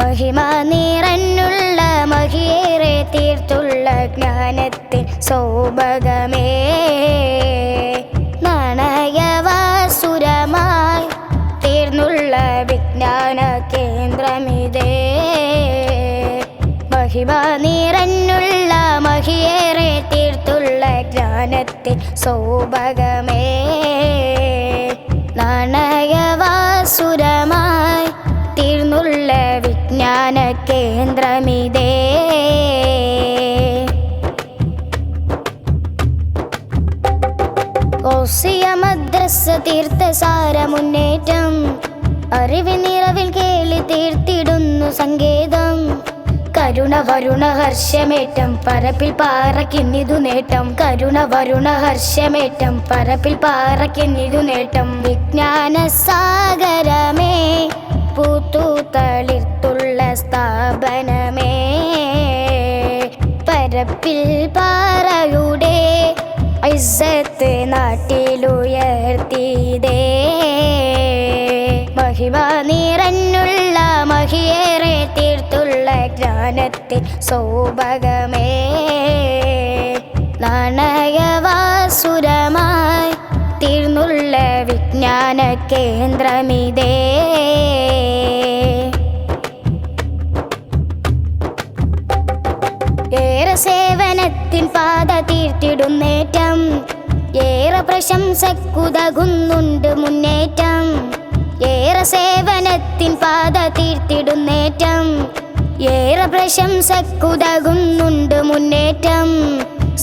മഹിമ നിറഞ്ഞുള്ള മഹിയേറെ തീർത്തുള്ള ജ്ഞാനത്തിൻ സൗഭഗമേ നാണയവാസുരമായി തീർന്നുള്ള വിജ്ഞാന കേന്ദ്രമിതേ മഹിമ നിറഞ്ഞുള്ള മഹിയേറെ തീർത്തുള്ള ജ്ഞാനത്തിൻ സൗഭഗമേ നാണയവാസുരമായി തീർന്നുള്ള വിജ്ഞാന കേന്ദ്രമിതേ ഓസിയ മദ്രസ തീർത്ഥസാര മുന്നേറ്റം അറിവ് നിറവിൽ കേളി തീർത്തിടുന്നു സങ്കേതം കരുണ വരുണ ഹർഷമേറ്റം പരപ്പിൽ പാറക്കിന്നിതു നേട്ടം കരുണ വരുണ ഹർഷമേറ്റം പരപ്പിൽ പാറക്കിന്നിതു നേട്ടം വിജ്ഞാന സാഗരമേ പൂത്തു തളിർത്തുള്ള സ്ഥാപനമേ പരപ്പിൽ പാറയുടെ ഇസ്സത്ത് നാട്ടിലുയർത്തിയതേ മഹിമ നിറഞ്ഞുള്ള മഹിയേറെ തീർത്തുള്ള ജ്ഞാനത്തിൻ സൗഭഗമേ നാണയവാസുരമായി തീർന്നുള്ള വിജ്ഞാന കേന്ദ്രമിതേ ഏറെ സേവനത്തിൻ പാത തീർത്തിടുന്നേറ്റം ഏറെ പ്രശംസക്കുതകുന്നുണ്ട് മുന്നേറ്റം ഏറെ സേവനത്തിൻ പാത തീർത്തിടുന്നേറ്റം ഏറെ പ്രശംസക്കുതകുന്നുണ്ട് മുന്നേറ്റം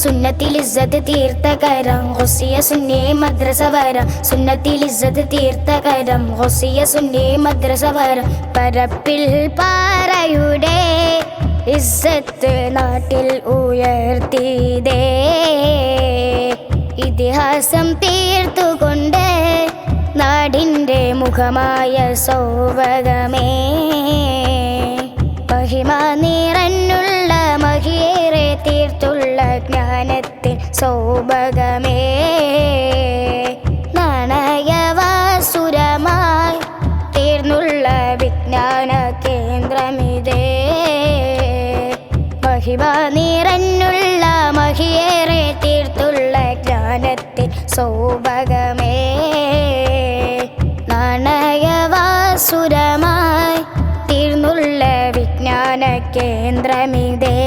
സുന്നത്തിൽ ഇസ്സത്ത് തീർത്ഥകരം ഹൊസിയ സുന്നി മദ്രസ വരം സുന്നത്തിൽ ഇസ്സത്ത് തീർത്ഥകരം ഹൊസിയ സുന്നി മദ്രസ വരം പരപ്പിൽ പാറയുടെ ഇസ്സത്ത് നാട്ടിൽ ഉയർത്തിയതേ ഇതിഹാസം തീർത്തുകൊണ്ട് നാടിൻ്റെ മുഖമായ സൗഭഗമേ മഹിമ നിറഞ്ഞുള്ള മഹിയേറെ തീർത്തുള്ള ജ്ഞാനത്തിൻ സൗഭഗമേ നാണയവാസുരമായി തീർന്നുള്ള വിജ്ഞാന കേന്ദ്രമിതേ മഹിമ നിറഞ്ഞുള്ള മഹിയേറെ തീർത്തുള്ള ജ്ഞാനത്തിൻ സൗഭഗമേ നാണയവാസുരമായി തീർന്നുള്ള വിജ്ഞാന കേന്ദ്രമിതേ